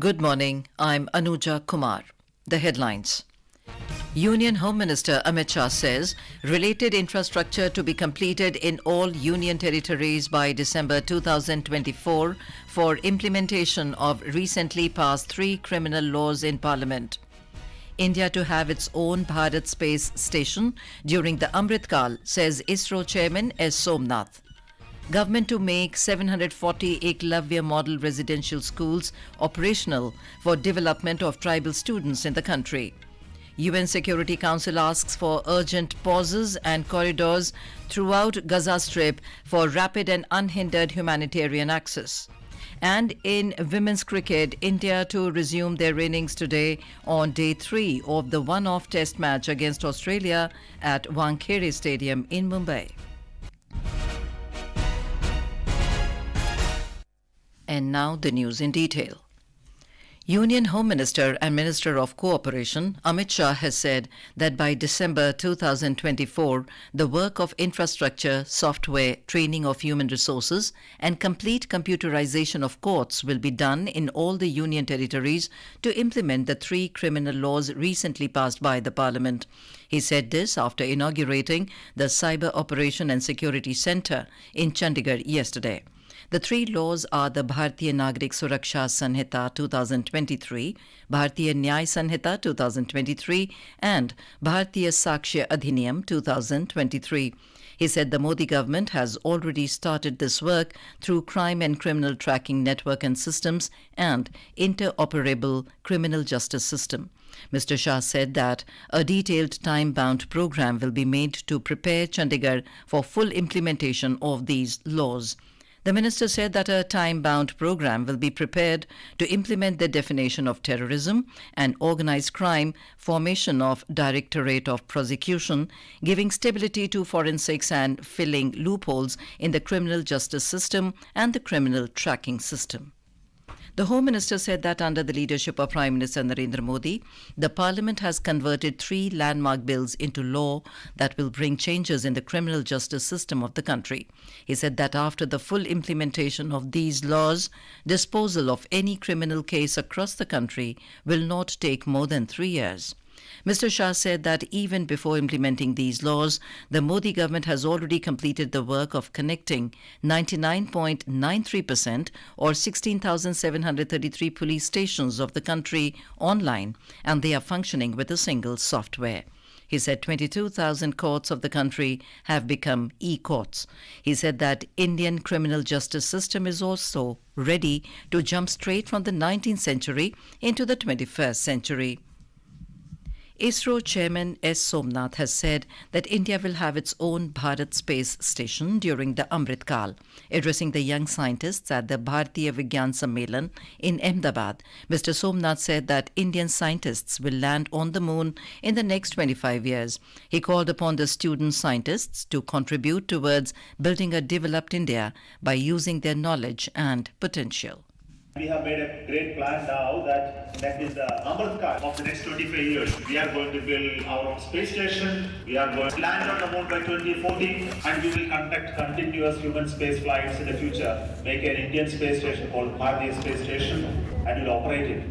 Good morning, I'm Anuja Kumar. The headlines. Union Home Minister Amit Shah says related infrastructure to be completed in all union territories by December 2024 for implementation of recently passed 3 criminal laws in Parliament. India to have its own Bharat Space Station during the Amrit Kal, says ISRO Chairman S Somnath. Government to make 740 Ekalavya Model Residential Schools operational for development of tribal students in the country. UN Security Council asks for urgent pauses and corridors throughout Gaza Strip for rapid and unhindered humanitarian access. And in women's cricket, India to resume their innings today on day 3 of the one-off test match against Australia at Wankhede Stadium in Mumbai. And now the news in detail. Union Home Minister and Minister of Cooperation Amit Shah has said that by December 2024, the work of infrastructure, software, training of human resources and complete computerization of courts will be done in all the union territories to implement the 3 criminal laws recently passed by the Parliament. He said this after inaugurating the Cyber Operation and Security Centre in Chandigarh yesterday. The 3 laws are the Bharatiya Nagrik Suraksha Sanhita 2023, Bharatiya Nyay Sanhita 2023 and Bharatiya Sakshya Adhiniyam 2023. He said the Modi government has already started this work through crime and criminal tracking network and systems and interoperable criminal justice system. Mr. Shah said that a detailed time-bound program will be made to prepare Chandigarh for full implementation of these laws. The minister said that a time-bound program will be prepared to implement the definition of terrorism and organized crime, formation of Directorate of Prosecution, giving stability to forensics and filling loopholes in the criminal justice system and the criminal tracking system. The Home Minister said that under the leadership of Prime Minister Narendra Modi, the Parliament has converted 3 landmark bills into law that will bring changes in the criminal justice system of the country. He said that after the full implementation of these laws, disposal of any criminal case across the country will not take more than 3 years. Mr. Shah said that even before implementing these laws, the Modi government has already completed the work of connecting 99.93% or 16,733 police stations of the country online, and they are functioning with a single software. He said 22,000 courts of the country have become e-courts. He said that Indian criminal justice system is also ready to jump straight from the 19th century into the 21st century. ISRO Chairman S Somnath has said that India will have its own Bharat Space Station during the Amrit Kal. Addressing the young scientists at the Bharatiya Vigyan Sammelan in Ahmedabad, Mr. Somnath said that Indian scientists will land on the moon in the next 25 years. He called upon the student scientists to contribute towards building a developed India by using their knowledge and potential. We have made a great plan now that is the Amrit Kal of the next 25 years. We are going to build our own space station, we are going to land on the moon by 2040, and we will conduct continuous human space flights in the future, make an Indian space station called Bharatiya Space Station, and will operate it.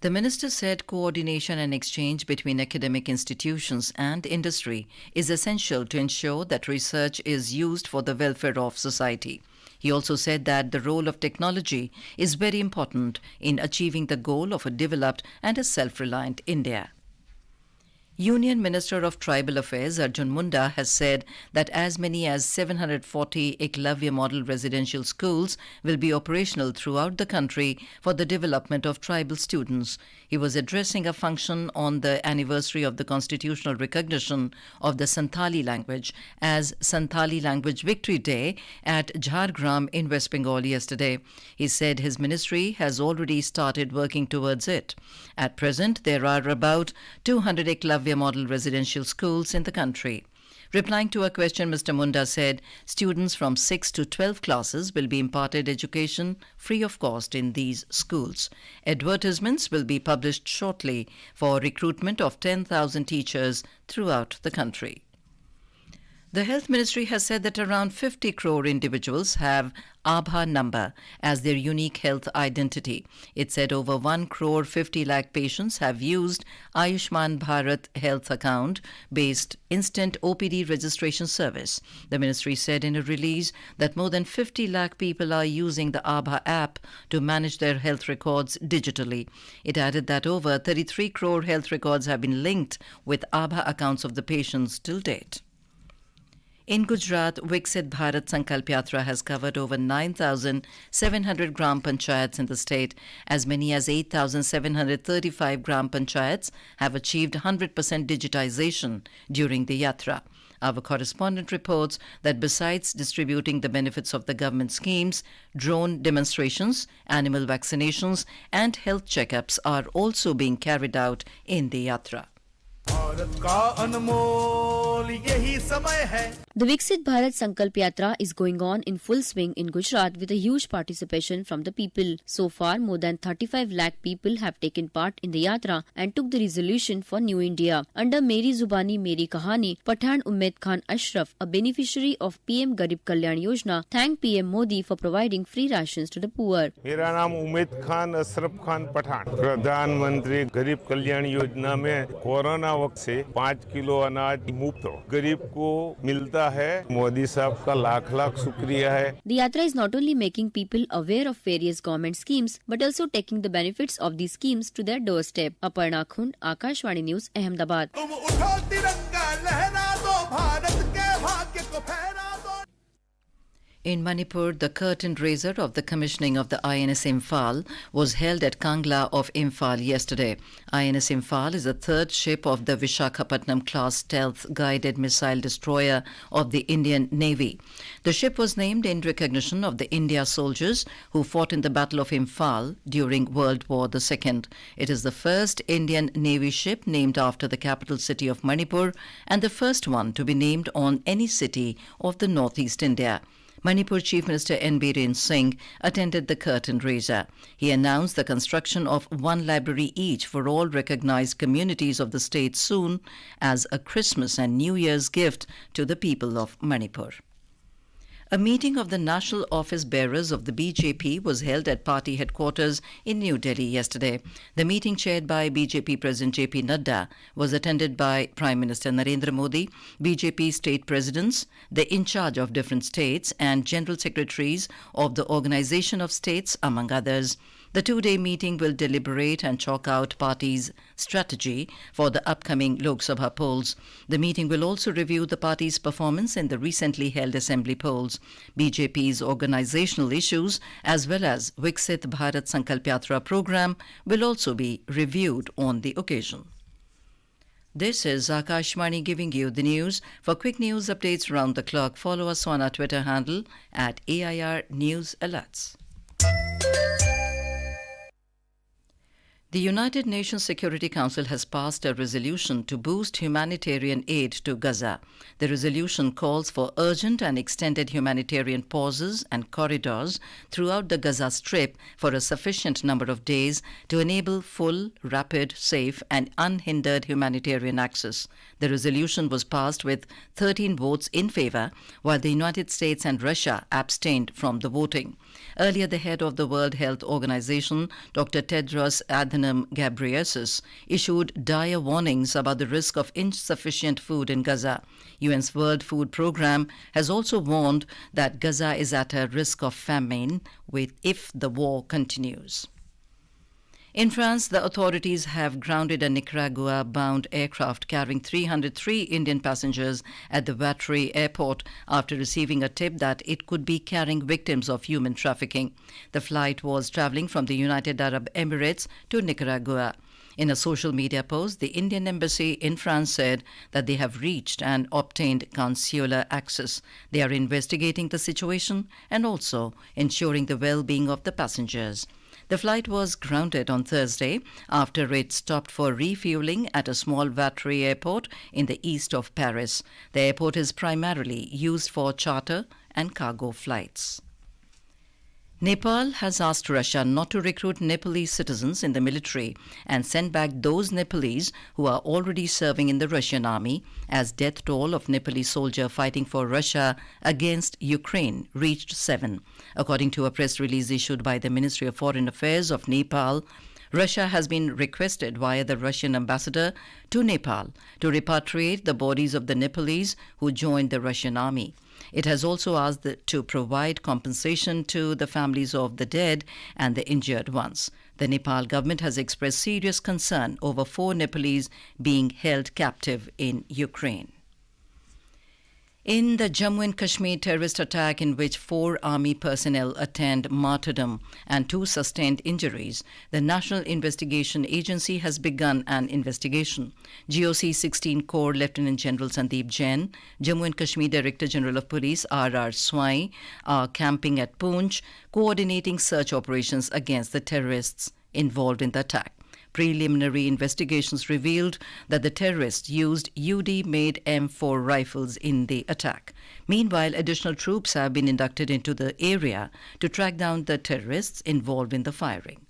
The minister said coordination and exchange between academic institutions and industry is essential to ensure that research is used for the welfare of society. He also said that the role of technology is very important in achieving the goal of a developed and a self-reliant India. Union Minister of Tribal Affairs Arjun Munda has said that as many as 740 Ekalavya Model Residential Schools will be operational throughout the country for the development of tribal students. He was addressing a function on the anniversary of the constitutional recognition of the Santali language as Santali Language Victory Day at Jhargram in West Bengal yesterday. He said his ministry has already started working towards it. At present, there are about 200 Ekalavya Model Residential Schools in the country. Replying to a question, Mr. Munda said students from 6 to 12 classes will be imparted education free of cost in these schools. Advertisements will be published shortly for recruitment of 10,000 teachers throughout the country. The Health Ministry has said that around 50 crore individuals have Aadhaar number as their unique health identity. It said over 1 crore 50 lakh patients have used Ayushman Bharat Health Account based instant OPD registration service. The ministry said in a release that more than 50 lakh people are using the Aadhaar app to manage their health records digitally. It added that over 33 crore health records have been linked with Aadhaar accounts of the patients till date. In Gujarat, Viksit Bharat Sankalp Yatra has covered over 9,700 gram panchayats in the state. As many as 8,735 gram panchayats have achieved 100% digitization during the yatra. Our correspondent reports that besides distributing the benefits of the government schemes, drone demonstrations, animal vaccinations and health checkups are also being carried out in the yatra. The Viksit Bharat Sankalp Yatra is going on in full swing in Gujarat with a huge participation from the people. So far, more than 35 lakh people have taken part in the yatra and took the resolution for New India. Under Meri Zubani Meri Kahani, Pathan Umaid Khan Ashraf, a beneficiary of PM Garib Kalyan Yojana, thanked PM Modi for providing free rations to the poor. मेरा नाम उमेद खान अशरफ खान पठान, प्रधानमंत्री गरीब कल्याण योजना में corona वक्त से 5 kilo अनाज मुफ्त गरीब को मिलता है। मोदी साहब का लाख लाख शुक्रिया है। The yatra is not only making people aware of various government schemes but also taking the benefits of these schemes to their doorstep. Aparna Khund, Akashvani News, Ahmedabad. In Manipur, the curtain raiser of the commissioning of the INS Imphal was held at Kangla of Imphal yesterday. INS Imphal is the third ship of the Vishakhapatnam class stealth guided missile destroyer of the Indian Navy. The ship was named in recognition of the India soldiers who fought in the Battle of Imphal during World War II. It is the first Indian Navy ship named after the capital city of Manipur and the first one to be named on any city of the northeast India. Manipur Chief Minister N. Biren Singh attended the curtain raiser. He announced the construction of one library each for all recognized communities of the state soon as a Christmas and New Year's gift to the people of Manipur. A meeting of the national office bearers of the BJP was held at party headquarters in New Delhi yesterday. The meeting, chaired by BJP President JP Nadda, was attended by Prime Minister Narendra Modi, BJP state presidents, the in charge of different states, and general secretaries of the Organization of States, among others. The two-day meeting will deliberate and chalk out party's strategy for the upcoming Lok Sabha polls. The meeting will also review the party's performance in the recently held assembly polls. BJP's organizational issues as well as Viksit Bharat Sankalp Yatra program will also be reviewed on the occasion. This is Akashvani giving you the news. For quick news updates round the clock, follow us on our Twitter handle at AIR News Alerts. The United Nations Security Council has passed a resolution to boost humanitarian aid to Gaza. The resolution calls for urgent and extended humanitarian pauses and corridors throughout the Gaza Strip for a sufficient number of days to enable full, rapid, safe and unhindered humanitarian access. The resolution was passed with 13 votes in favor, while the United States and Russia abstained from the voting. Earlier, the head of the World Health Organization, Dr. Tedros Adhanom Ghebreyesus, issued dire warnings about the risk of insufficient food in Gaza. UN's World Food Programme has also warned that Gaza is at a risk of famine if the war continues. In France, the authorities have grounded a Nicaragua-bound aircraft carrying 303 Indian passengers at the Wankhede airport after receiving a tip that it could be carrying victims of human trafficking. The flight was traveling from the United Arab Emirates to Nicaragua. In a social media post, the Indian embassy in France said that they have reached and obtained consular access. They are investigating the situation and also ensuring the well-being of the passengers. The flight was grounded on Thursday after it stopped for refueling at a small Wankhede airport in the east of Paris. The airport is primarily used for charter and cargo flights. Nepal has asked Russia not to recruit Nepalese citizens in the military and send back those Nepalese who are already serving in the Russian army, as death toll of Nepalese soldier fighting for Russia against Ukraine reached 7. According to a press release issued by the Ministry of Foreign Affairs of Nepal, Russia has been requested via the Russian ambassador to Nepal to repatriate the bodies of the Nepalese who joined the Russian army. It has also asked to provide compensation to the families of the dead and the injured ones. The Nepal government has expressed serious concern over 4 Nepalese being held captive in Ukraine. In the Jammu and Kashmir terrorist attack in which 4 army personnel attained martyrdom and 2 sustained injuries, the National Investigation Agency has begun an investigation. GOC 16 Corps Lieutenant General Sandeep Jain, Jammu and Kashmir Director General of Police R.R. Swai are camping at Poonch, coordinating search operations against the terrorists involved in the attack. Preliminary investigations revealed that the terrorists used UD-made M4 rifles in the attack. Meanwhile, additional troops have been inducted into the area to track down the terrorists involved in the firing.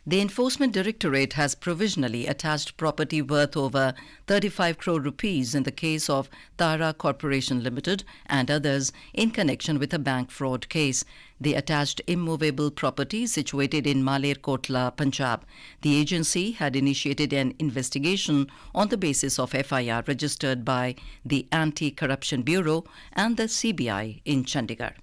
The Enforcement Directorate has provisionally attached property worth over 35 crore rupees in the case of Tara Corporation Limited and others in connection with a bank fraud case. The attached immovable property is situated in Malerkotla, Punjab. The agency had initiated an investigation on the basis of FIR registered by the Anti-Corruption Bureau and the CBI in Chandigarh.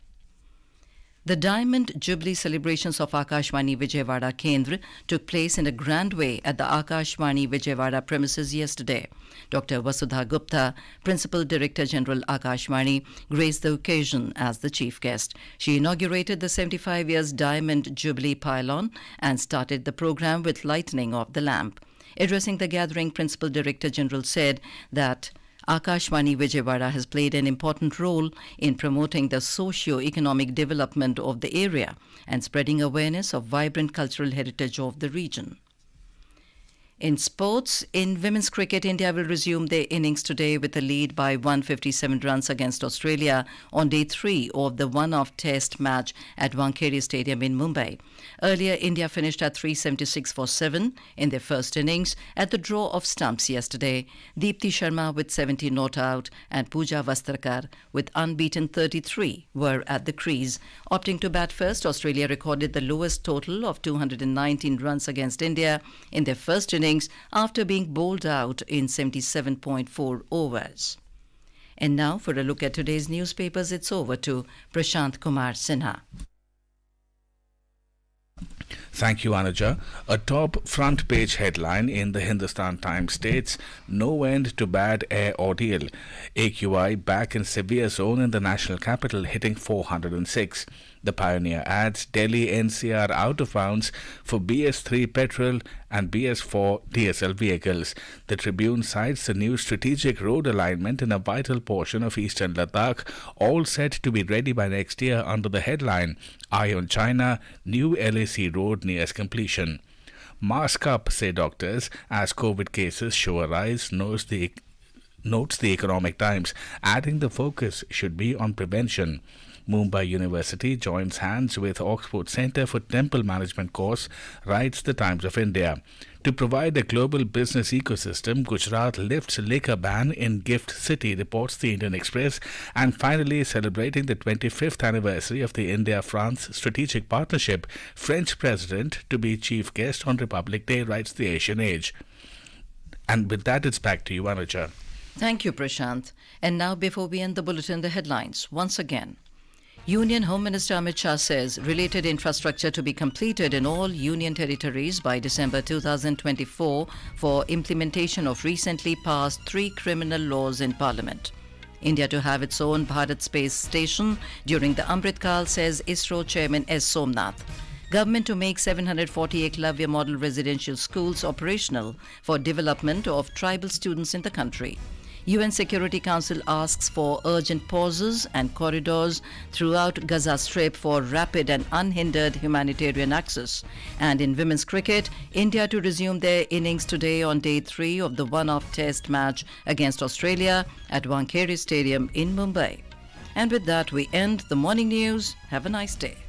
The Diamond Jubilee celebrations of Akashvani Vijayawada Kendra took place in a grand way at the Akashvani Vijayawada premises yesterday. Dr. Vasudha Gupta, Principal Director General Akashvani, graced the occasion as the chief guest. She inaugurated the 75 years Diamond Jubilee pylon and started the program with lighting of the lamp. Addressing the gathering, Principal Director General said that Akashvani Vijayawada has played an important role in promoting the socio-economic development of the area and spreading awareness of vibrant cultural heritage of the region. In sports, in women's cricket, India will resume their innings today with a lead by 157 runs against Australia on day 3 of the one-off test match at Wankhede Stadium in Mumbai. Earlier, India finished at 376 for 7 in their first innings at the draw of stumps yesterday. Deepti Sharma with 70 not out and Pooja Vastrakar with unbeaten 33 were at the crease. Opting to bat first, Australia recorded the lowest total of 219 runs against India in their first innings after being bowled out in 77.4 overs. And now for a look at today's newspapers, it's over to Prashant Kumar Sinha. Thank you, Anuja. A top front page headline in the Hindustan Times states, "No end to bad air ordeal. AQI back in severe zone in the national capital, hitting 406. The Pioneer adds Delhi NCR out of bounds for BS3 petrol and BS4 diesel vehicles. The Tribune cites the new strategic road alignment in a vital portion of eastern Ladakh, all set to be ready by next year under the headline, Eye on China, new LAC road nears completion. Mask up, say doctors, as COVID cases show a rise, notes the Economic Times, adding the focus should be on prevention. Mumbai University joins hands with Oxford Centre for Temple Management course, writes the Times of India. To provide a global business ecosystem, Gujarat lifts liquor ban in Gift City, reports the Indian Express. And finally, celebrating the 25th anniversary of the India-France strategic partnership, French President to be chief guest on Republic Day, writes the Asian Age. And with that, it's back to you, Anuja. Thank you, Prashant. And now, before we end the bulletin, the headlines once again. Union Home Minister Amit Shah says related infrastructure to be completed in all union territories by December 2024 for implementation of recently passed 3 criminal laws in Parliament. India to have its own Bharat Space Station during the Amrit Kal, says ISRO Chairman S Somnath. Government to make 740 Ekalavya Model Residential Schools operational for development of tribal students in the country. UN Security Council asks for urgent pauses and corridors throughout Gaza Strip for rapid and unhindered humanitarian access. And in women's cricket, India to resume their innings today on day 3 of the one-off test match against Australia at Wankhede Stadium in Mumbai. And with that, we end the morning news. Have a nice day.